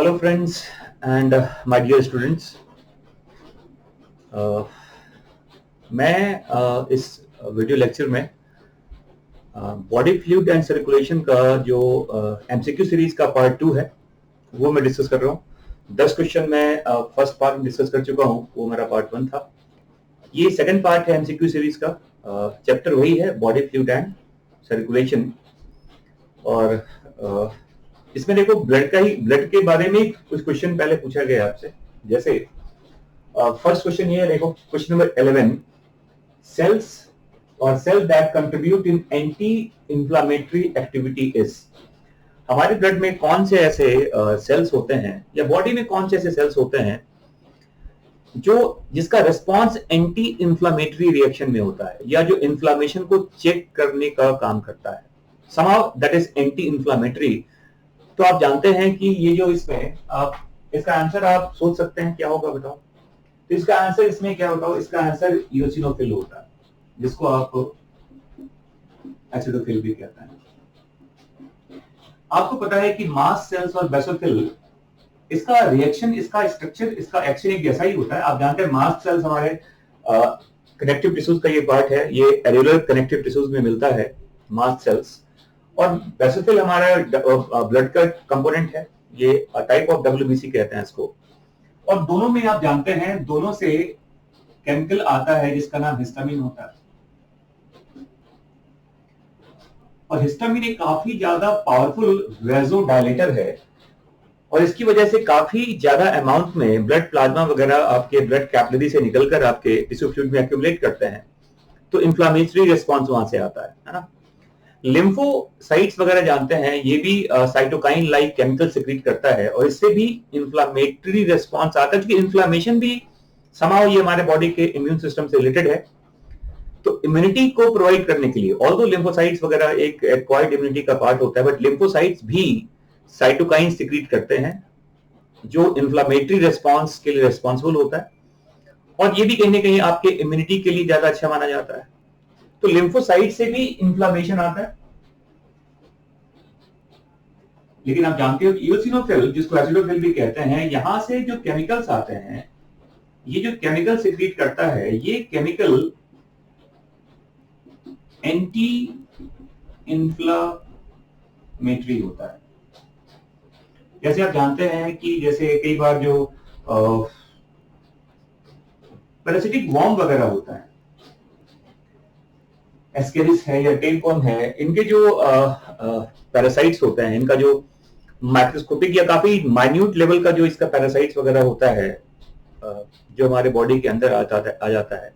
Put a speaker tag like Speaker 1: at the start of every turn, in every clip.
Speaker 1: Hello friends and my dear students. मैं इस video lecture में बॉडी फ्लूइड एंड सर्कुलेशन का जो एमसीक्यू सीरीज का पार्ट 2 है वो मैं डिस्कस कर रहा हूँ। 10 क्वेश्चन मैं फर्स्ट पार्ट में डिस्कस कर चुका हूँ, वो मेरा पार्ट 1 था। ये सेकंड पार्ट है एमसीक्यू सीरीज का। चैप्टर वही है, बॉडी फ्लूइड एंड सर्कुलेशन। और इसमें देखो ब्लड के बारे में कुछ क्वेश्चन पहले पूछा गया आपसे। जैसे फर्स्ट क्वेश्चन ये है, देखो क्वेश्चन नंबर 11, सेल्स और cell that contribute in anti inflammatory activity is. हमारे ब्लड में कौन से ऐसे सेल्स होते हैं या बॉडी में कौन से ऐसे सेल्स होते हैं जिसका रिस्पांस एंटी इंफ्लेमेटरी रिएक्शन में होता है या जो इंफ्लेमेशन को चेक करने का काम करता है। somehow that is anti inflammatory. तो आप जानते हैं कि ये जो इसमें आप इसका आंसर आप सोच सकते हैं क्या होगा, बताओ। तो इसका आंसर इसमें क्या होगा? इसका आंसर इओसिनोफिल होता है, जिसको आप एसिडोफिल भी कहते हैं। आपको पता है कि मास्ट सेल्स और बेसोफिल, इसका रिएक्शन, इसका स्ट्रक्चर, इसका एक्शन एक जैसा ही होता है। आप जानते हैं मास्ट सेल्स हमारे कनेक्टिव टिश्यूज का ये पार्ट है, ये एल्यूलर कनेक्टिव टिश्यूज में मिलता है मास्ट सेल्स। और बेसोफिल हमारा ब्लड का कंपोनेंट है, ये टाइप ऑफ डब्ल्यूबीसी कहते हैं इसको। और दोनों में आप जानते हैं दोनों से केमिकल आता है जिसका नाम हिस्टामिन होता है। और हिस्टामिन एक काफी ज्यादा पावरफुल वेज़ोडायलेटर है और इसकी वजह से काफी ज्यादा अमाउंट में ब्लड प्लाज्मा वगैरह आपके ब्लड कैपिलरी से निकलकर आपके टिश्यू फ्लूइड में एक्यूमुलेट करते हैं। तो इंफ्लेमेटरी रिस्पांस वहां से आता है ना। लिम्फोसाइट्स वगैरह जानते हैं, ये भी साइटोकाइन लाइक केमिकल सिक्रीट करता है और इससे भी इंफ्लेमेटरी रिस्पांस आता है, क्योंकि इंफ्लेमेशन भी somehow ये हमारे बॉडी के इम्यून सिस्टम से रिलेटेड है। तो इम्यूनिटी को प्रोवाइड करने के लिए, ऑल्दो लिम्फोसाइट्स वगैरह एक एक्वायर्ड इम्यूनिटी का पार्ट होता है, बट लिम्फोसाइट्स भी साइटोकाइन सिक्रीट करते हैं जो इंफ्लेमेटरी रिस्पांस के लिए रिस्पांसिबल होता है। और ये भी कहीं ना कहीं आपके इम्यूनिटी के लिए ज्यादा अच्छा माना जाता है। तो लिम्फोसाइट से भी इंफ्लेमेशन आता है। लेकिन आप जानते हो कि इओसिनोफिल, जिसको एसिडोफिल भी कहते हैं, यहां से जो केमिकल्स आते हैं, ये जो केमिकल सिक्रीट करता है, ये केमिकल एंटी इंफ्लेमेटरी होता है। जैसे आप जानते हैं कि जैसे कई बार जो पैरासिटिक वॉर्म वगैरह होता है, एस्केरिस है या टेलवर्म है, इनके जो पैरासाइट्स होते हैं, इनका जो माइक्रोस्कोपिक या काफी माइन्यूट लेवल का जो इसका पैरासाइट्स वगैरह होता है जो हमारे बॉडी के अंदर आ जाता है।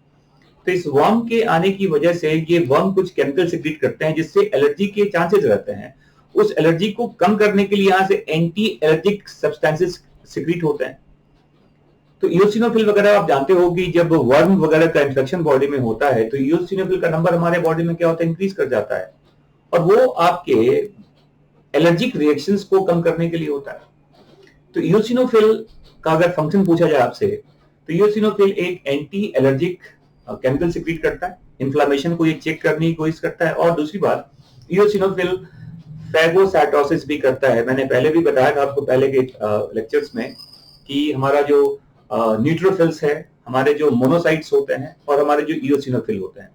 Speaker 1: तो इस वर्म के आने की वजह से ये वर्म कुछ केमिकल सिक्रीट करते हैं जिससे एलर्जी के चांसेस रहते हैं। उस एलर्जी को कम करने के लिए यहाँ से एंटी एलर्जिक सब्सटेंसेस सिक्रीट होते हैं। तो इओसिनोफिल वगैरह आप जानते हो कि जब वर्म वगैरह का इन्फेक्शन बॉडी में होता है तो इओसिनोफिल का नंबर हमारे बॉडी में क्या होता है, इंक्रीज कर जाता है, और वो आपके एलर्जिक रिएक्शंस को कम करने के लिए होता है। तो इओसिनोफिल का अगर फंक्शन पूछा जाए आपसे, तो इओसिनोफिल एक एंटी एलर्जिक केमिकल सिक्रीट करता है, इन्फ्लेमेशन को ये चेक करने की कोशिश करता है। और दूसरी बात, इओसिनोफिल फैगोसाइटोसिस भी करता है। मैंने पहले भी बताया था आपको पहले के लेक्चर्स में कि हमारा जो न्यूट्रोफिल्स है, हमारे जो मोनोसाइट्स होते हैं और हमारे जो इओसिनोफिल होते हैं,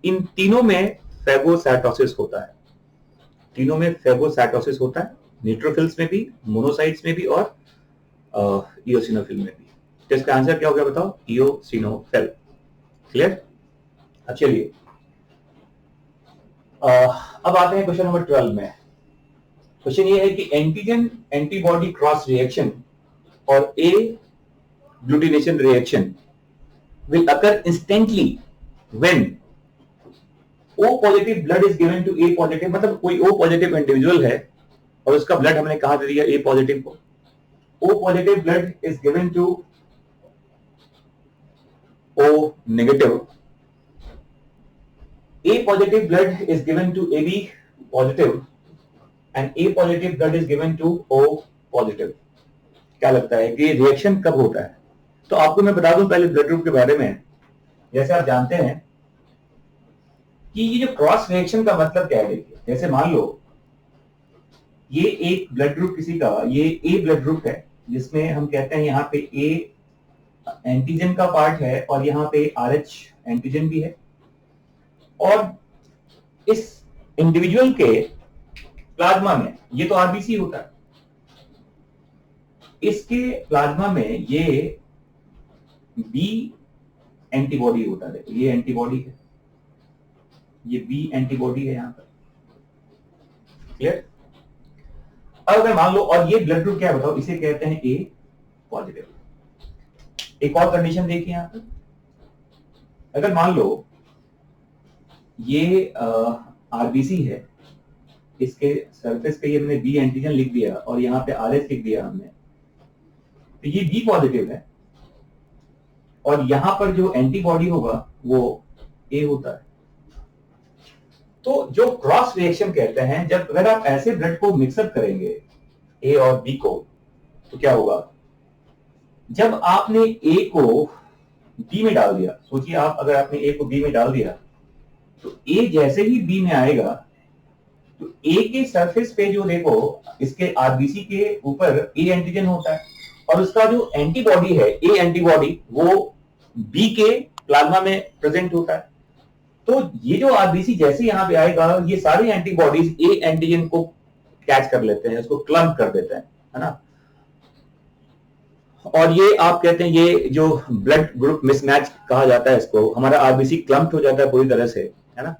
Speaker 1: इन तीनों में फैगोसाइटोसिस होता है। तीनों में फैगोसाइटोसिस होता है, न्यूट्रोफिल्स में भी, मोनोसाइट्स में भी और इओसिनोफिल में भी। तो इसका आंसर क्या हो गया बताओ? इओसिनोफिल। क्लियर? चलिए अब आते हैं क्वेश्चन नंबर 12 में। क्वेश्चन ये है कि एंटीजन एंटीबॉडी क्रॉस रिएक्शन और agglutination reaction will occur instantly when O positive blood is given to A positive। मतलब कोई O positive इंडिविजुअल है और उसका ब्लड हमने कहां दे दिया? A positive को। O positive blood is given to O negative। A positive blood is given to AB positive and A positive blood is given to O positive। क्या लगता है कि रिएक्शन कब होता है? तो आपको मैं बता दूं पहले ब्लड ग्रुप के बारे में। जैसे आप जानते हैं कि ये जो क्रॉस रिएक्शन का मतलब क्या है, देखिए जैसे मान लो ये एक ब्लड ग्रुप किसी का, ये ए ब्लड ग्रुप है, जिसमें हम कहते हैं यहाँ पे ए एंटीजन का पार्ट है और यहाँ पे आरएच एंटीजन भी है। और इस इंडिविजुअल के प्लाज्मा में, ये तो आरबीसी होता है, इसके प्लाज्मा में ये बी एंटीबॉडी होता है। देखो ये एंटीबॉडी है, ये बी एंटीबॉडी है यहां पर। क्लियर? अब अगर मान लो, और ये ब्लड ग्रुप क्या है बताओ, इसे कहते हैं ए पॉजिटिव। एक और कंडीशन देखिए यहां पर, अगर मान लो ये आरबीसी है, इसके सरफेस पे ये हमने बी एंटीजन लिख दिया और यहाँ पे आरएच लिख दिया हमने, तो ये बी पॉजिटिव है और यहां पर जो एंटीबॉडी होगा वो ए होता है। तो जो क्रॉस रिएक्शन कहते हैं, जब अगर आप ऐसे ब्लड को मिक्सअप करेंगे ए और बी को, तो क्या होगा, जब आपने ए को बी में डाल दिया, सोचिए आप अगर आपने ए को बी में डाल दिया, तो ए जैसे ही बी में आएगा तो ए के सरफेस पे जो देखो, इसके आरबीसी के ऊपर ए एंटीजन होता है और उसका जो एंटीबॉडी है, ए एंटीबॉडी, वो बी के प्लाज्मा में प्रेजेंट होता है। तो ये जो आरबीसी जैसे यहां पे आएगा, ये सारे एंटीबॉडीज ए एंटीजन को कैच कर लेते हैं, उसको क्लम्प कर देते हैं, है ना। और ये आप कहते हैं ये जो ब्लड ग्रुप मिसमैच कहा जाता है इसको, हमारा आरबीसी क्लम्प हो जाता है पूरी तरह से, है ना।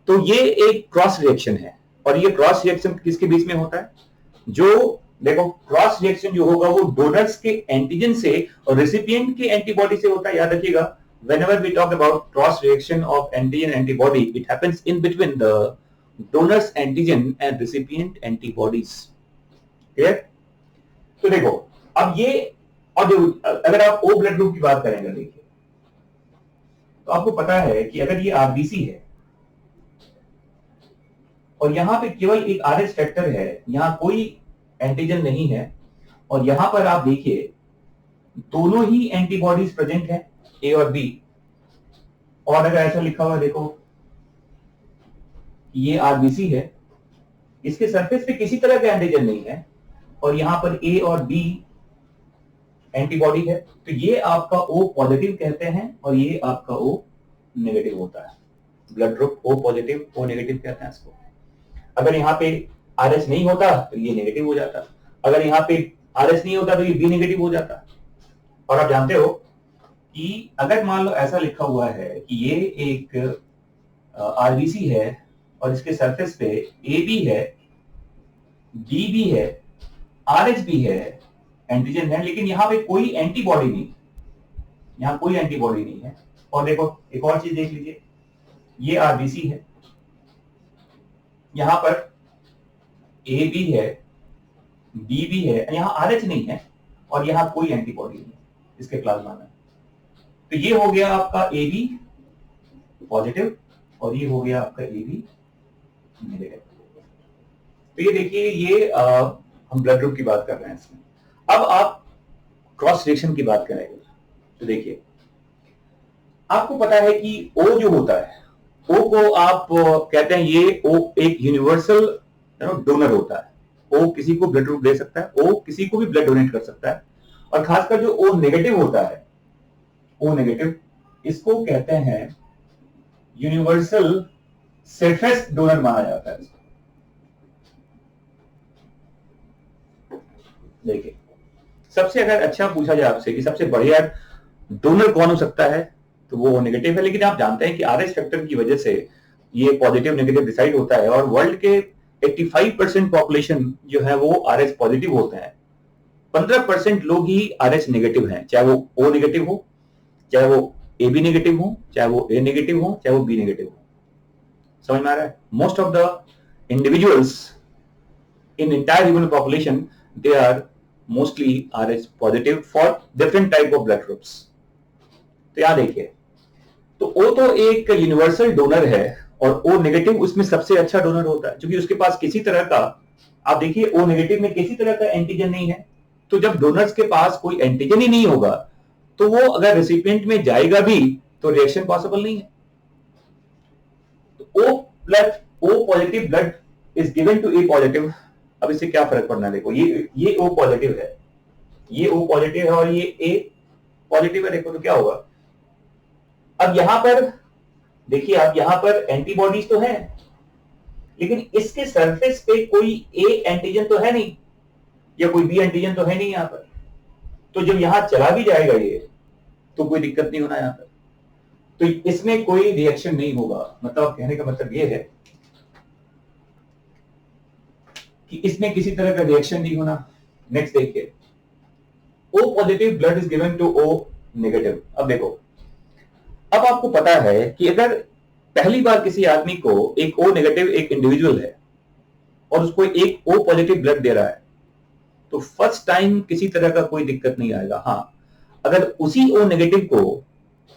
Speaker 1: तो ये एक क्रॉस रिएक्शन है। और ये क्रॉस रिएक्शन किसके बीच में होता है, जो देखो क्रॉस रिएक्शन जो होगा वो डोनर्स के एंटीजन से और रेसिपिएंट के एंटीबॉडी से होता है। याद रखिएगा, whenever we talk about cross reaction of antigen antibody, it happens in between the donor's antigen and recipient antibodies. Clear? तो देखो अब ये, और जो अगर आप ओ ब्लड ग्रुप की बात करेंगे, देखिए तो आपको पता है कि अगर ये आरबीसी है और यहां पे केवल एक आरएच फैक्टर है, यहां कोई एंटीजन नहीं है, और यहां पर आप देखिए दोनों ही एंटीबॉडीज प्रेजेंट है, ए और बी। और अगर ऐसा लिखा हुआ देखो, ये आरबीसी है, इसके सरफेस पे किसी तरह का एंटीजन नहीं है और यहां पर ए और बी एंटीबॉडी है, तो ये आपका ओ पॉजिटिव कहते हैं और ये आपका ओ नेगेटिव होता है। Blood group O positive, O negative कहते हैं इसको। अगर यहाँ पे आरएच नहीं होता तो ये नेगेटिव हो जाता, अगर यहाँ पे आरएच नहीं होता तो ये बी नेगेटिव हो जाता। और आप जानते हो कि अगर मान लो ऐसा लिखा हुआ है कि ये एक आरबीसी है और इसके सरफेस पे ए भी है, बी भी है, आरएच भी है, एंटीजन है, लेकिन यहाँ पे कोई एंटीबॉडी नहीं, यहाँ कोई एंटीबॉडी नहीं है। और देखो एक और चीज देख लीजिए, ये आरबीसी है, यहां पर ए भी है, बी भी है, यहां आरएच नहीं है और यहां कोई एंटीबॉडी नहीं इसके प्लाज्मा में। तो ये हो गया आपका ए बी पॉजिटिव और ये हो गया आपका ए बी नेगेटिव। तो ये देखिए, ये हम ब्लड ग्रुप की बात कर रहे हैं इसमें। अब आप क्रॉस रिएक्शन की बात करेंगे तो देखिए, आपको पता है कि ओ जो होता है, ओ को आप कहते हैं ये ओ एक यूनिवर्सल डोनर होता है। ओ किसी को ब्लड ग्रुप दे सकता है, ओ किसी को भी ब्लड डोनेट कर सकता है। और खासकर जो ओ नेगेटिव होता है, ओ नेगेटिव, इसको कहते हैं यूनिवर्सल सेफेस्ट डोनर माना जाता है इसको। देखिए, सबसे अगर अच्छा पूछा जाए आपसे कि सबसे बढ़िया डोनर कौन हो सकता है, तो वो नेगेटिव है। लेकिन आप जानते हैं कि आरएच फैक्टर की वजह से ये पॉजिटिव नेगेटिव डिसाइड होता है और वर्ल्ड के 85% पॉपुलेशन जो है वो आरएच पॉजिटिव होते हैं, 15% लोग ही आरएच नेगेटिव हैं, चाहे वो ओ नेगेटिव हो, चाहे वो ए बी नेगेटिव हो, चाहे वो ए नेगेटिव हो, चाहे वो बी नेगेटिव हो। समझ में आ रहा है? Most of the individuals in entire human population, they are mostly RH positive for different type of blood groups. तो यहां देखिए, तो ओ तो एक यूनिवर्सल डोनर है और ओ नेगेटिव उसमें सबसे अच्छा डोनर होता है, क्योंकि उसके पास किसी तरह का, आप देखिए ओ नेगेटिव में किसी तरह का एंटीजन नहीं है। तो जब डोनर्स के पास कोई एंटीजन ही नहीं होगा तो वो अगर रेसिपिएंट में जाएगा भी तो रिएक्शन पॉसिबल नहीं है। तो O positive blood is given to A positive अब इससे क्या फर्क पड़ना है, देखो ये O पॉजिटिव है, ये O पॉजिटिव है और ये A पॉजिटिव है, देखो तो क्या होगा। अब यहां पर देखिए, आप यहां पर एंटीबॉडीज तो है, लेकिन इसके सरफेस पे कोई A एंटीजन तो है नहीं या कोई B एंटीजन तो है नहीं यहां पर। तो जब यहां चला भी जाएगा ये तो कोई दिक्कत नहीं होना यहां पर, तो इसमें कोई रिएक्शन नहीं होगा। मतलब कहने का मतलब ये है कि इसमें किसी तरह का रिएक्शन नहीं होना। नेक्स्ट देखिए, O positive blood is given to O negative. अब देखो, अब आपको पता है कि अगर पहली बार किसी आदमी को एक O नेगेटिव एक इंडिविजुअल है और उसको एक O पॉजिटिव ब्लड दे रहा है, तो फर्स्ट टाइम किसी तरह का कोई दिक्कत नहीं आएगा। हाँ, अगर उसी O नेगेटिव को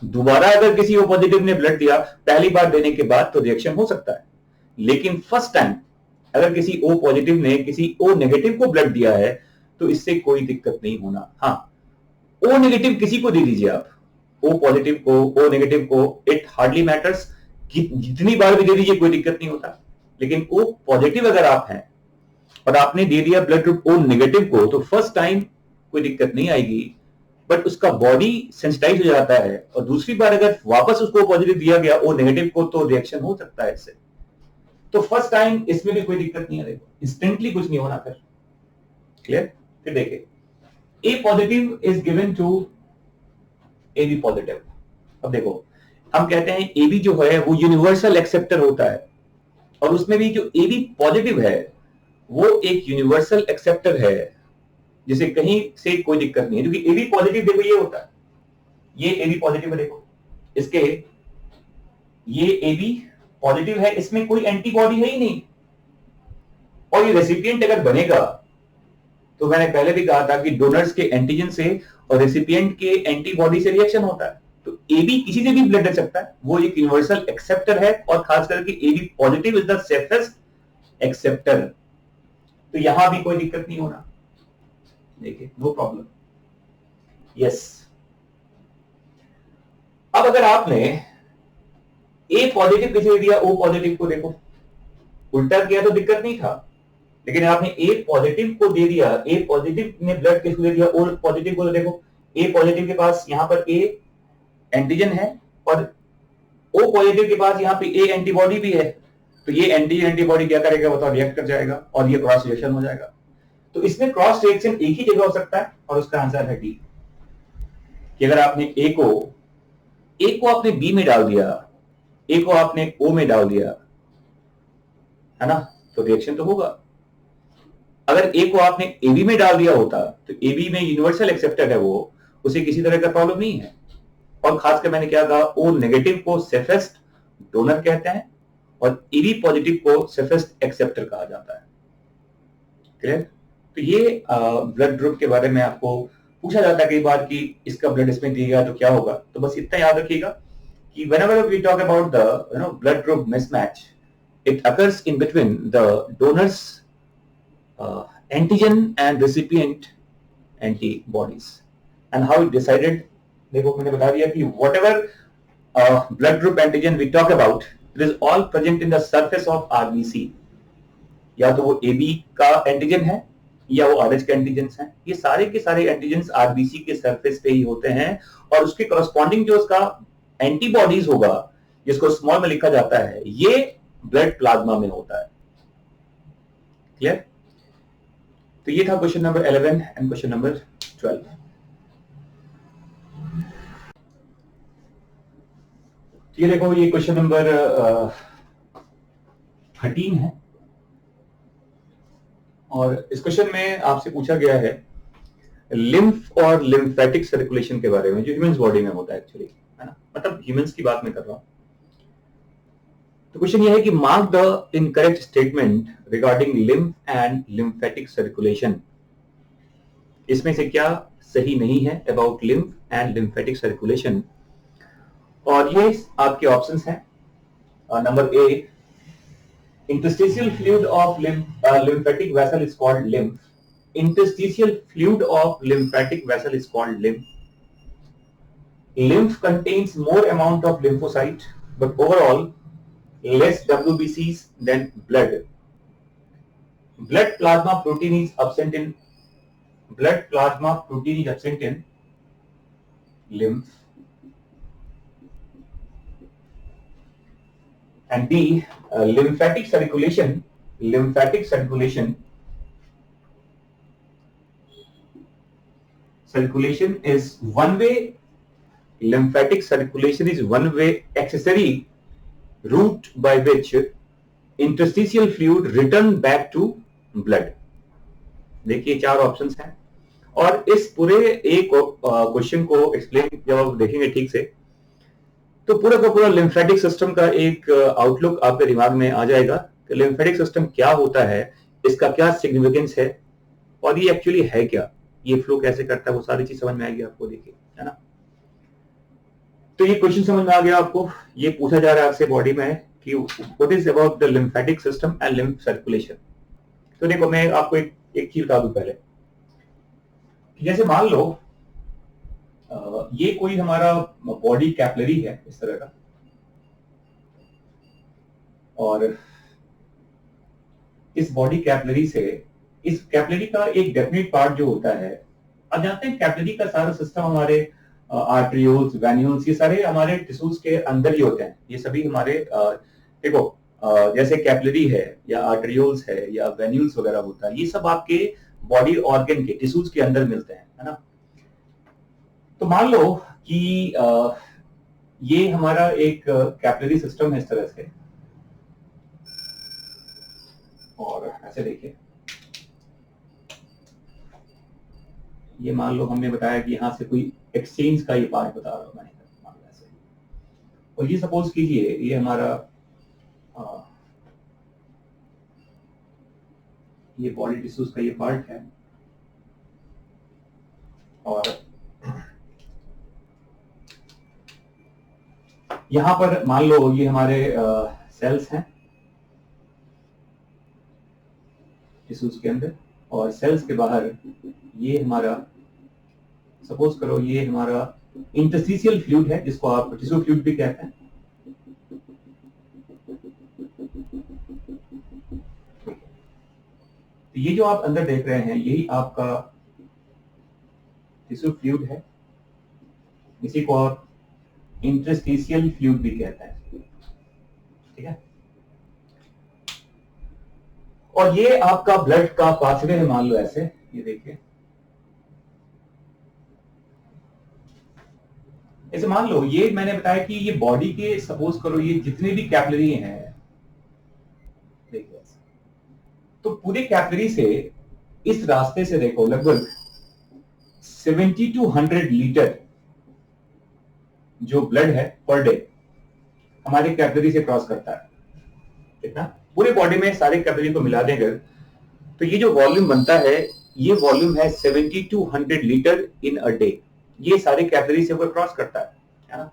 Speaker 1: दोबारा अगर किसी O पॉजिटिव ने ब्लड दिया पहली बार देने के बाद, तो रिएक्शन हो सकता है। लेकिन फर्स्ट टाइम अगर किसी O पॉजिटिव ने किसी O नेगेटिव को ब्लड दिया है तो इससे कोई दिक्कत नहीं होना। हाँ, O नेगेटिव किसी को दे दीजिए आप, O पॉजिटिव को, O नेगेटिव को, इट हार्डली मैटर्स, जितनी बार भी दे दीजिए कोई दिक्कत नहीं होता। लेकिन O पॉजिटिव अगर आप हैं और आपने दे दिया ब्लड ग्रुप O नेगेटिव को, तो फर्स्ट टाइम कोई दिक्कत नहीं आएगी, बट उसका बॉडी सेंसिटाइज हो जाता है और दूसरी बार अगर वापस उसको पॉजिटिव दिया गया O नेगेटिव को, तो रिएक्शन हो सकता है इससे। तो फर्स्ट टाइम इसमें भी कोई दिक्कत नहीं है, देखो इंस्टेंटली कुछ नहीं होना। फिर क्लियर? फिर देखिए, A positive is given to AB positive. अब देखो, हम कहते हैं AB जो है वो यूनिवर्सल एक्सेप्टर होता है, और उसमें भी जो AB पॉजिटिव है वो एक यूनिवर्सल एक्सेप्टर है, जिसे कहीं से कोई दिक्कत नहीं है। क्योंकि AB पॉजिटिव देखो ये होता है, ये AB पॉजिटिव है, देखो इसके, ये AB पॉजिटिव है, इसमें कोई एंटीबॉडी है ही नहीं, और ये रेसिपिएंट अगर बनेगा तो मैंने पहले भी कहा था कि डोनर्स के एंटीजन से और रेसिपिएंट के एंटीबॉडी से रिएक्शन होता है। तो AB किसी से भी ब्लड दे सकता है, वो एक यूनिवर्सल एक्सेप्टर है, और खास करके AB positive is the safest acceptor. तो यहां भी कोई दिक्कत नहीं होना, देखिए नो प्रॉब्लम। यस, अब अगर आपने A पॉजिटिव किसी ने दिया O पॉजिटिव को, देखो उल्टा किया तो दिक्कत नहीं था, लेकिन आपने A पॉजिटिव को दे दिया, A पॉजिटिव ने ब्लड किसको दे दिया, O पॉजिटिव को। तो देखो A पॉजिटिव के पास यहाँ पर A एंटीजन है और O पॉजिटिव के पास यहाँ पे A एंटीबॉडी भी है, तो ये एंटीबॉडी क्या करेगा, बताओ, रिएक्ट कर जाएगा और ये क्रॉस रिएक्शन हो जाएगा। तो इसमें क्रॉस रिएक्शन एक ही जगह हो सकता है, और उसका आंसर है डी, कि अगर आपने A को आपने B में डाल दिया, A को आपने O में डाल दिया, है ना, तो रिएक्शन तो होगा। अगर A को आपने AB में डाल दिया होता तो AB में यूनिवर्सल एक्सेप्टर है वो, उसे किसी तरह का प्रॉब्लम नहीं है। और खासकर मैंने क्या कहा, O नेगेटिव को सेफेस्ट डोनर कहते हैं और AB पॉजिटिव को सेफेस्ट एक्सेप्टर कहा जाता है। क्लियर? तो ये ब्लड ग्रुप के बारे में आपको पूछा जाता है कई बार कि इसका ब्लड इसमें दिया तो क्या होगा। तो बस इतना याद रखिएगा कि whenever we talk about the blood group mismatch, it occurs in between the donor's antigen and recipient antibodies. And how it decided, देखो मैंने बता दिया कि whatever blood group antigen we talk about, it is all present in the surface of RBC. या तो वो AB का antigen है या वो RH के एंटीजेंस हैं। ये सारे के सारे एंटीजेंस RBC के सरफेस पे ही होते हैं, और उसके करस्पॉन्डिंग जो उसका एंटीबॉडीज होगा, जिसको स्मॉल में लिखा जाता है, ये ब्लड प्लाज्मा में होता है। क्लियर? तो ये था question number 11 and question number 12। ये देखो, ये क्वेश्चन नंबर 13 है, और इस क्वेश्चन में आपसे पूछा गया है लिम्फ और लिम्फेटिक सर्कुलेशन के बारे में, जो ह्यूमंस बॉडी में होता है एक्चुअली, है ना, मतलब ह्यूमंस की बात मैं कर रहा हूं। तो क्वेश्चन ये है कि mark the incorrect statement regarding lymph and lymphatic circulation. इसमें से क्या सही नहीं है about lymph and lymphatic circulation? और ये आपके ऑप्शंस हैं। Number A, interstitial fluid of lymphatic vessel is called lymph. Interstitial fluid of lymphatic vessel is called lymph. Lymph contains more amount of lymphocyte, but overall less WBCs than blood. blood plasma protein is absent in lymph, and B, lymphatic circulation is one way. Lymphatic circulation is one way accessory route by which interstitial fluid return back to blood. देखिए 4 options हैं, और इस पूरे एक question को explain जब आप देखेंगे ठीक से, तो पूरा का पूरा लिम्फेटिक सिस्टम का एक आउटलुक आपके दिमाग में आ जाएगा कि लिम्फेटिक सिस्टम क्या होता है, इसका क्या सिग्निफिकेंस है, और ये एक्चुअली है क्या, ये फ्लो कैसे करता है, वो सारी चीज समझ में आएगी आपको। देखिए, है ना। तो ये क्वेश्चन समझ में आ गया आपको। ये पूछा जा रहा है आपसे बॉडी में कि what is about the lymphatic system and lymph circulation. तो देखो, मैं आपको एक चीज बता दूं पहले, जैसे मान लो ये कोई हमारा बॉडी कैपिलरी है इस तरह का, और इस बॉडी कैपिलरी से, इस कैपिलरी का एक डेफिनेट पार्ट जो होता है, आप जानते हैं कैपिलरी का सारा सिस्टम हमारे आर्टरियोल्स, वेन्यूल्स, ये सारे हमारे टिश्यूज के अंदर ही होते हैं। ये सभी हमारे देखो जैसे कैपिलरी है या आर्टरियोल्स है या वेन्यूल्स वगैरह होता है, ये सब आपके बॉडी ऑर्गन के टिश्यूज के अंदर मिलते हैं, है ना। तो मान लो कि ये हमारा एक कैपिलरी सिस्टम है इस तरह से, और ऐसे देखिए, ये मान लो हमने बताया कि यहां से कोई एक्सचेंज का ये पार्ट बता रहा हूं मैंने, मान लो ऐसे, और ये सपोज कीजिए ये हमारा ये बॉडी टिश्यूज का ये पार्ट है, और यहां पर मान लो ये हमारे सेल्स हैं टिश्यूज के अंदर, और सेल्स के बाहर ये हमारा, सपोज करो ये हमारा इंटरस्टिशियल फ्लूइड है, जिसको आप टिश्यू फ्लूइड भी कहते हैं। तो ये जो आप अंदर देख रहे हैं, यही आपका टिश्यू फ्लूइड है, इसी को आप इंटरस्टिशियल फ्लूइड भी कहते हैं, ठीक है। और ये आपका ब्लड का पाथवे है, मान लो ऐसे, ये देखिए, ऐसे मान लो ये मैंने बताया कि ये बॉडी के, सपोज करो ये जितने भी कैपिलरी हैं, देखिए, तो पूरे कैपिलरी से इस रास्ते से देखो लगभग 70 to 100 लीटर जो ब्लड है पर डे हमारे कैपिलरी से क्रॉस करता है। कितना? पूरे बॉडी में सारे कैपिलरी को मिला देंगे तो ये जो वॉल्यूम बनता है, ये वॉल्यूम है 70 to 100 litre in a day. ये सारे कैपिलरी से वो क्रॉस करता है ना।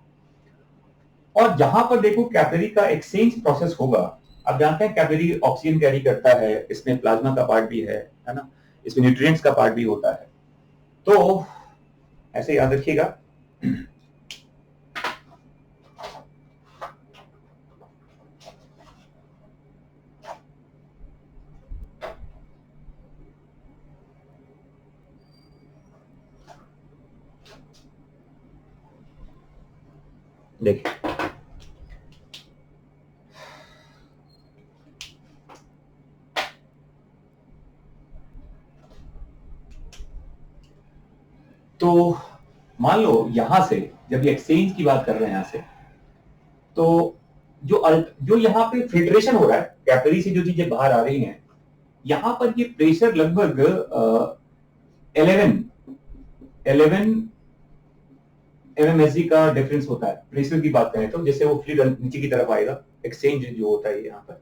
Speaker 1: और जहां पर देखो कैपिलरी का एक्सचेंज प्रोसेस होगा, आप जानते हैं कैपिलरी ऑक्सीजन कैरी करता है, इसमें प्लाज्मा का पार्ट भी है ना, इसमें न्यूट्रिएंट्स का पार्ट भी होता है। तो ऐसे याद रखिएगा। देखिए, तो मान लो यहां से जब ये एक्सचेंज की बात कर रहे हैं यहां से, तो जो यहाँ पे फिल्ट्रेशन हो रहा है, कैपिलरी से जो चीजें बाहर आ रही हैं, यहां पर ये प्रेशर लगभग 11 mmSg का डिफरेंस होता है। प्रेशर की बात करें तो जैसे वो फ्लूइड नीचे की तरफ आएगा, एक्सचेंज जो होता है यहाँ पर,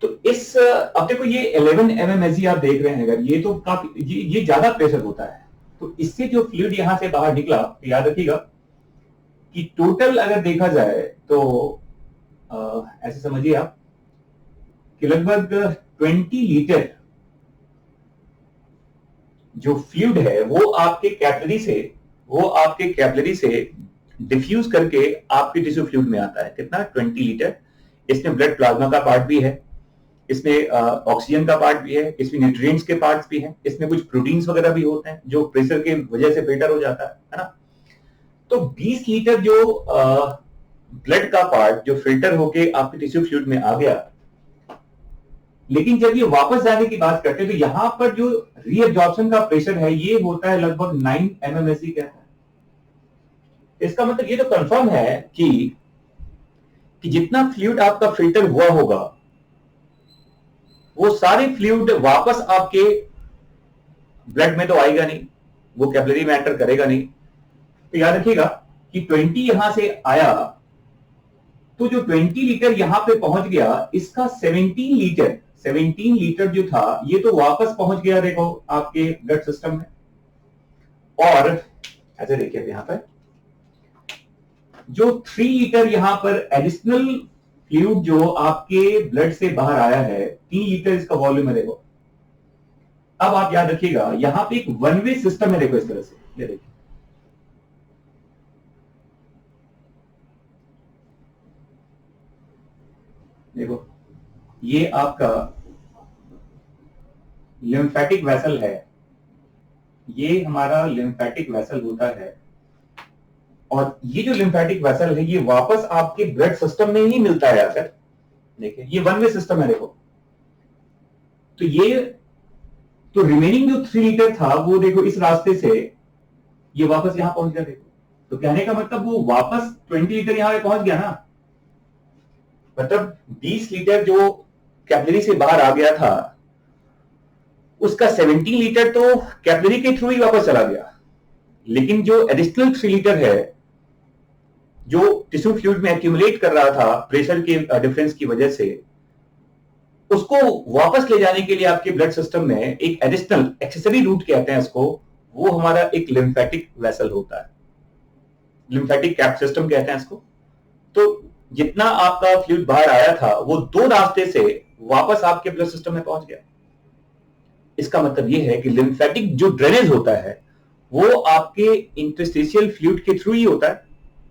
Speaker 1: तो इस अब देखो ये 11 mmSg आप देख रहे हैं, अगर ये तो काफी ये ज्यादा प्रेशर होता है। तो इससे जो फ्लूइड यहां से बाहर निकला, तो याद रखिएगा कि टोटल अगर देखा जाए तो ऐसे समझिए आप कि लगभग 20 लीटर जो फ्लूइड है वो आपके कैपिलरी से डिफ्यूज करके आपके टिश्यू फ्लूइड में आता है। कितना? 20 लीटर। इसमें ब्लड प्लाज्मा का पार्ट भी है, इसमें ऑक्सीजन का पार्ट भी है, इसमें न्यूट्रिएंट्स के पार्ट्स भी हैं, इसमें कुछ प्रोटीन्स वगैरह भी होते हैं जो प्रेशर की वजह से फिल्टर हो जाता है ना। तो 20 लीटर जो ब्लड का पार्ट जो फिल्टर होके आपके टिश्यू फ्लूइड में आ गया, लेकिन जब ये वापस जाने की बात करते हैं तो यहां पर जो रीअब्जॉर्प्शन का प्रेशर है ये होता है लगभग 9 mmSE कहता है। इसका मतलब ये तो कंफर्म है कि जितना फ्लूइड आपका फिल्टर हुआ होगा वो सारे फ्लूइड वापस आपके ब्लड में तो आएगा नहीं, वो कैपिलरी में एंटर करेगा नहीं। तो याद रखिएगा कि 20 यहां से आया तो जो 20 लीटर यहां पे पहुंच गया, इसका 17 लीटर जो था ये तो वापस पहुंच गया देखो आपके ब्लड सिस्टम में। और ऐसे देखिए यहां पर जो 3 लीटर यहां पर एडिशनल फ्लूइड जो आपके ब्लड से बाहर आया है, 3 लीटर इसका वॉल्यूम है देखो। अब आप याद रखिएगा यहां पे एक वन वे सिस्टम है देखो इस तरह से, ये देखिए देखो ये आपका लिम्फेटिक वेसल है, ये हमारा लिम्फेटिक वेसल होता है। और ये जो लिम्फेटिक वेसल है ये वापस आपके ब्लड सिस्टम में ही मिलता है आकर। देखिए ये वन वे सिस्टम है देखो। तो ये तो रिमेनिंग जो 3 लीटर था वो देखो इस रास्ते से ये वापस यहां पहुंच गया देखो। तो कहने का मतलब वो वापस 20 लीटर यहां पे पहुंच गया ना, मतलब 20 लीटर जो कैपिलरी से बाहर आ गया था उसका 17 लीटर तो कैपिलरी के थ्रू ही वापस चला गया, लेकिन जो एडिशनल 3 लीटर है जो टिश्यू फ्लूइड में एक्यूमुलेट कर रहा था प्रेशर के डिफरेंस की वजह से, उसको वापस ले जाने के लिए आपके ब्लड सिस्टम में एक एडिशनल एक्सेसरी रूट कहते हैं इसको, वो हमारा एक लिम्फेटिक वेसल होता है, लिम्फेटिक कैप सिस्टम कहते हैं इसको। तो जितना आपका फ्लूइड बाहर आया था वो 2 रास्ते से वापस आपके ब्लड सिस्टम में पहुंच गया। इसका मतलब यह है कि लिम्फेटिक जो ड्रेनेज होता है वो आपके इंटरस्टिशियल फ्लूइड के थ्रू ही होता है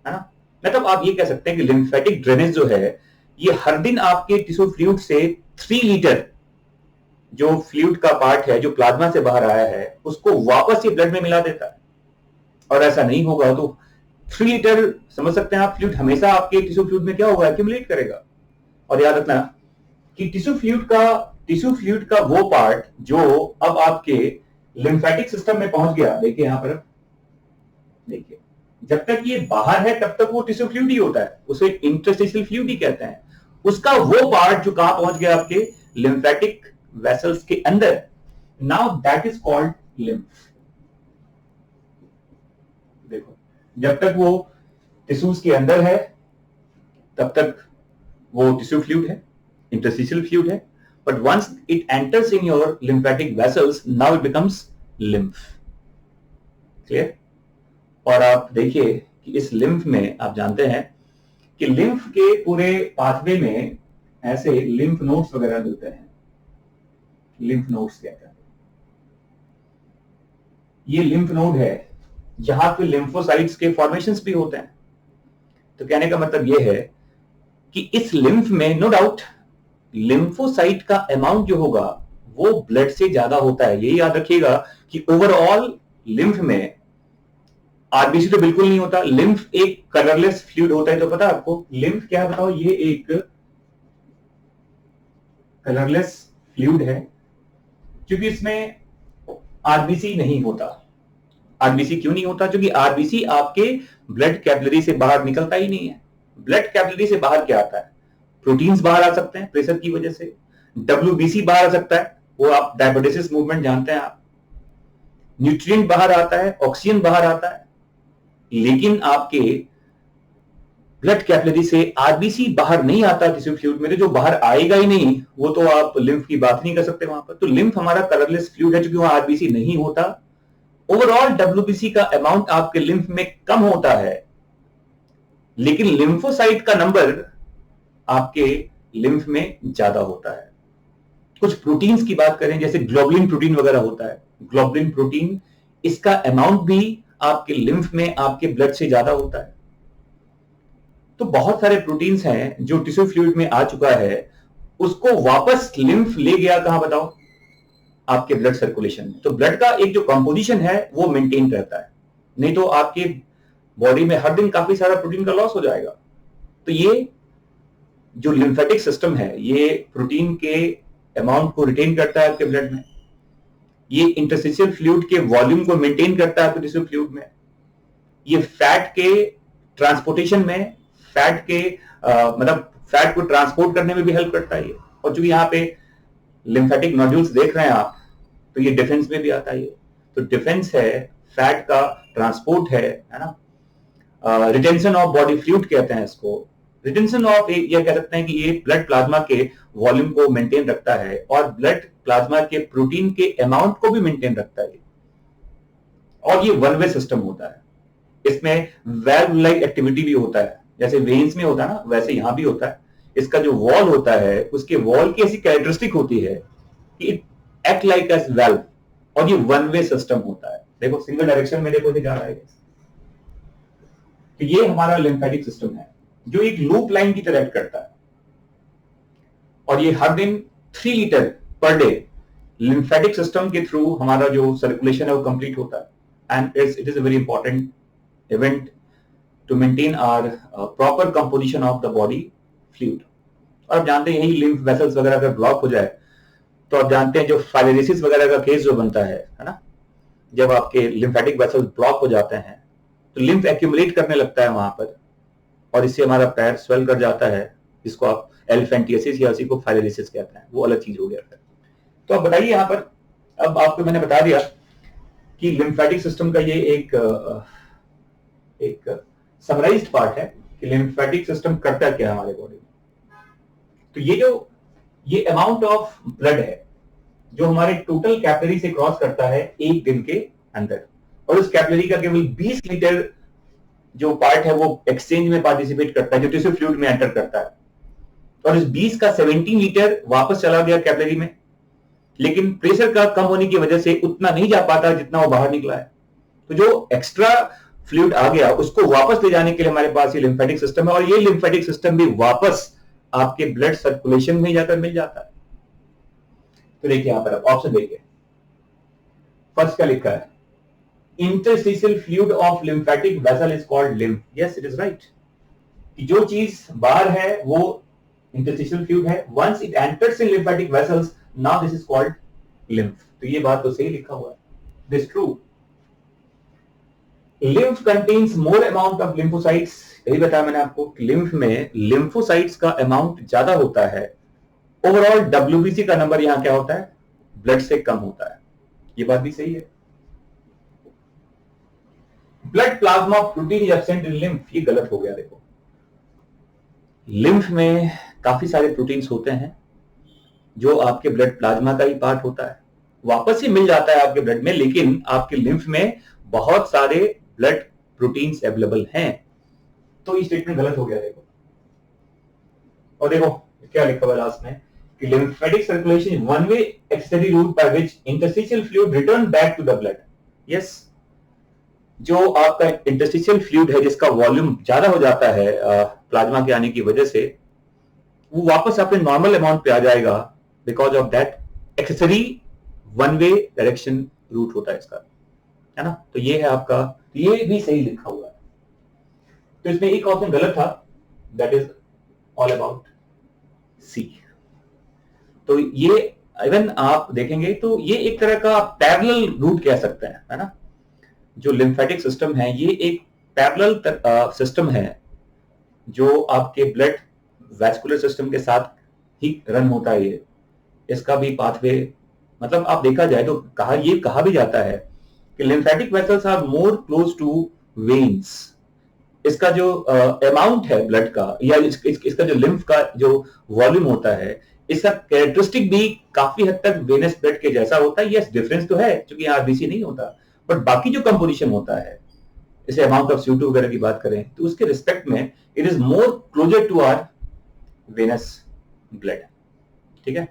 Speaker 1: ना। मतलब आप ये कह सकते हैं कि लिम्फेटिक ड्रेनेज जो है ये हर दिन आपके टिश्यू फ्लूइड से 3 लीटर जो फ्लूइड का पार्ट है जो प्लाज्मा से बाहर आया है उसको वापस ये ब्लड में मिला देता है। और ऐसा नहीं होगा तो 3 लीटर समझ सकते हैं आप फ्लूइड हमेशा आपके टिश्यू फ्लूइड में क्या होगा, एक्यूमुलेट करेगा। और याद रखना कि टिश्यू फ्लूइड का वो पार्ट जो अब आपके लिम्फेटिक सिस्टम में पहुंच गया, देखिए यहां पर देखिए जब तक ये बाहर है तब तक वो टिश्यू फ्लूइड ही होता है, उसे इंटरस्टिशियल फ्लूइड ही कहते हैं। उसका वो पार्ट जो कहां पहुंच गया आपके लिम्फेटिक वेसल्स के अंदर, now that is called lymph. देखो जब तक वो टिश्यूज के अंदर है तब तक वो टिश्यू फ्लूइड है, इंटरस्टिशियल फ्लूइड है, but once it enters in your lymphatic vessels, now it becomes lymph. Clear? और आप देखिए कि इस लिम्फ में आप जानते हैं कि लिम्फ के पूरे पाथवे में ऐसे लिम्फ नोड्स वगैरह मिलते हैं, लिम्फ नोड्स कहते हैं। ये लिम्फ नोड है जहां पे लिम्फोसाइट्स के फॉर्मेशंस भी होते हैं। तो कहने का मतलब यह है कि इस लिम्फ में नो डाउट लिम्फोसाइट का अमाउंट जो होगा वो ब्लड से ज्यादा होता है। यही याद रखिएगा कि ओवरऑल लिम्फ में आरबीसी तो बिल्कुल नहीं होता, लिम्फ एक कलरलेस फ्लूइड होता है। तो पता है आपको लिम्फ क्या है बताओ, ये एक कलरलेस फ्लूइड है क्योंकि इसमें आरबीसी नहीं होता। आरबीसी क्यों नहीं होता? क्योंकि आरबीसी आपके ब्लड कैपिलरी से बाहर निकलता ही नहीं है। ब्लड कैपिलरी से बाहर क्या आता है? प्रोटीन्स बाहर आ सकते हैं प्रेशर की वजह से, डब्ल्यूबीसी बाहर आ सकता है, वो आप डायबिटिस मूवमेंट जानते हैं आप, न्यूट्रिएंट बाहर आता है, ऑक्सीजन बाहर आता है, लेकिन आपके ब्लड कैपिलरी से आरबीसी बाहर नहीं आता टिश्यू फ्लूइड में। तो जो बाहर आएगा ही नहीं वो तो आप लिम्फ की बात नहीं कर सकते वहां पर। तो लिम्फ हमारा कलरलेस फ्लूइड है क्योंकि वहां आरबीसी नहीं होता। ओवरऑल डब्ल्यूबीसी का अमाउंट आपके लिम्फ में कम होता है, लेकिन लिम्फोसाइट का नंबर आपके लिम्फ में ज्यादा होता है। कुछ प्रोटीन्स की बात करें जैसे ग्लोबुलिन प्रोटीन वगैरह होता है, ग्लोबुलिन प्रोटीन इसका अमाउंट भी आपके लिम्फ में आपके ब्लड से ज्यादा होता है। तो बहुत सारे प्रोटीन्स हैं जो टिश्यू फ्लूइड में आ चुका है, उसको वापस लिम्फ ले गया कहां बताओ, आपके ब्लड सर्कुलेशन में। तो ब्लड का एक जो कंपोजिशन है वो मेंटेन रहता है, नहीं तो आपके बॉडी में हर दिन काफी सारा प्रोटीन का लॉस हो जाएगा। तो ये जो लिम्फेटिक सिस्टम है ये प्रोटीन के अमाउंट को रिटेन करता है आपके ब्लड में, ये इंटरस्टिशियल फ्लूइड के वॉल्यूम को मेंटेन करता है आपके टिश्यू फ्लूइड में, ये फैट के ट्रांसपोर्टेशन में, फैट के मतलब फैट को ट्रांसपोर्ट करने में भी हेल्प करता है ये। और चूंकि यहाँ पे लिम्फेटिक नोड्यूल्स देख रहे हैं आप, तो ये डिफेंस में भी आता है ये। तो डिफेंस है, फैट का ट्रांसपोर्ट है ना, रिटेंशन ऑफ बॉडी फ्लूइड कहते हैं इसको। रिटेंशन ऑफ, ये कह सकते हैं कि ये ब्लड प्लाज्मा के वॉल्यूम को मेंटेन रखता है और ब्लड प्लाज्मा के प्रोटीन के अमाउंट को भी मेंटेन रखता है। और ये वन वे सिस्टम होता है, इसमें वेल्व लाइक एक्टिविटी भी होता है, जैसे वेन्स में होता है ना वैसे यहां भी होता है। इसका जो वॉल होता है उसके वॉल की ऐसी कैरेक्टरिस्टिक होती है कि it act like as valve, और ये वन वे सिस्टम होता है। देखो सिंगल डायरेक्शन में देखो जा रहा है। तो ये हमारा लिम्फेटिक सिस्टम है जो एक लूप लाइन की तरह एक्ट करता है, और ये हर दिन 3 litre per day lymphatic system के थ्रू हमारा जो सर्कुलेशन है वो कंप्लीट होता है। And it is a very important event to maintain our proper composition of the body fluid. और आप जानते हैं यही लिम्फ वेसल्स वगैरह अगर ब्लॉक हो जाए तो आप जानते हैं जो फाइलेरिसिस वगैरह का केस जो बनता है ना, जब आपके लिम्फेटिक वेसल्स ब्लॉक हो जाते हैं तो लिम्फ एक्यूमुलेट करने लगता है वहां पर, और इससे हमारा पैर स्वेल कर जाता है, जिसको आप एलिफेंटियासिस या उसी को फाइलेरिसिस कहते हैं, वो अलग चीज हो गया फिर। तो आप बताइए यहाँ पर, अब आपको मैंने बता दिया कि लिम्फेटिक सिस्टम का ये एक समराइज्ड पार्ट है कि लिम्फेटिक सिस्टम करता क्या है हमारे बॉडी में। तो ये अमाउंट ऑफ ब्लड है जो हमारे टोटल कैपिलरी से क्रॉस करता है एक दिन के अंदर, और उस कैपिलरी का केवल 20 लीटर जो पार्ट है वो एक्सचेंज में पार्टिसिपेट करता है, जो टिश्यू फ्लूइड में एंटर करता है, और इस 20 का 17 लीटर वापस चला गया कैपिलरी में, लेकिन प्रेशर का कम होने की वजह से उतना नहीं जा पाता जितना वो बाहर निकला है। तो जो एक्स्ट्रा फ्लूइड आ गया उसको वापस ले जाने के लिए हमारे पास ये लिम्फेटिक सिस्टम है, और ये लिम्फेटिक सिस्टम भी वापस आपके ब्लड सर्कुलेशन में जाकर मिल जाता है। तो देखिए यहां पर ऑप्शन देखिए, फर्स्ट क्या लिखा है, interstitial fluid of lymphatic vessel is called lymph. Yes it is right, कि जो चीज बाहर है वो इंटरस्टिशियल फ्लूइड है, once it enters in lymphatic vessels now this is called lymph. तो ये बात तो सही लिखा हुआ है, this true. Lymph contains more amount of lymphocytes, यही बताया मैंने आपको, लिम्फ में लिम्फोसाइट्स का अमाउंट ज्यादा होता है। ओवरऑल डब्ल्यूबीसी का नंबर यहां क्या होता है, ब्लड से कम होता है। ये बात भी सही है। Blood plasma protein is absent in lymph, ये गलत हो गया। देखो लिम्फ में काफी सारे प्रोटीन्स होते हैं जो आपके ब्लड प्लाज्मा का ही पार्ट होता है, वापस ही मिल जाता है आपके ब्लड में, लेकिन आपके लिम्फ में बहुत सारे ब्लड प्रोटीन्स अवेलेबल हैं। तो ये स्टेटमेंट गलत हो गया। देखो, और देखो क्या लिखा हुआ लास्ट में कि lymphatic circulation is one way accessory route by which interstitial fluid return back to the blood. Yes, जो आपका इंटरस्टिशियल फ्लूइड है जिसका वॉल्यूम ज्यादा हो जाता है प्लाज्मा के आने की वजह से, वो वापस अपने नॉर्मल अमाउंट पे आ जाएगा because of that accessory one way direction route होता है इसका, है ना। तो ये है आपका, तो ये भी सही लिखा हुआ है। तो इसमें एक ऑप्शन गलत था, that is all about C. तो ये इवन आप देखेंगे तो ये एक तरह का पैरेलल रूट कह सकते हैं, है ना। जो लिम्फेटिक सिस्टम है ये एक पैरेलल सिस्टम है जो आपके ब्लड वैस्कुलर सिस्टम के साथ ही रन होता है। ये इसका भी पाथवे, मतलब आप देखा जाए तो कहा भी जाता है कि lymphatic vessels are more close to veins. इसका जो अमाउंट है ब्लड का या इसका जो लिम्फ का जो वॉल्यूम होता है, इसका कैरेक्टरिस्टिक भी काफी हद तक वेनस ब्लड के जैसा होता है। यस डिफरेंस तो है क्योंकि आरबीसी नहीं होता, बट बाकी जो कंपोजिशन होता है, जैसे अमाउंट ऑफ CO2 वगैरह की बात करें तो उसके रिस्पेक्ट में it is more closer to our venous blood. ठीक है।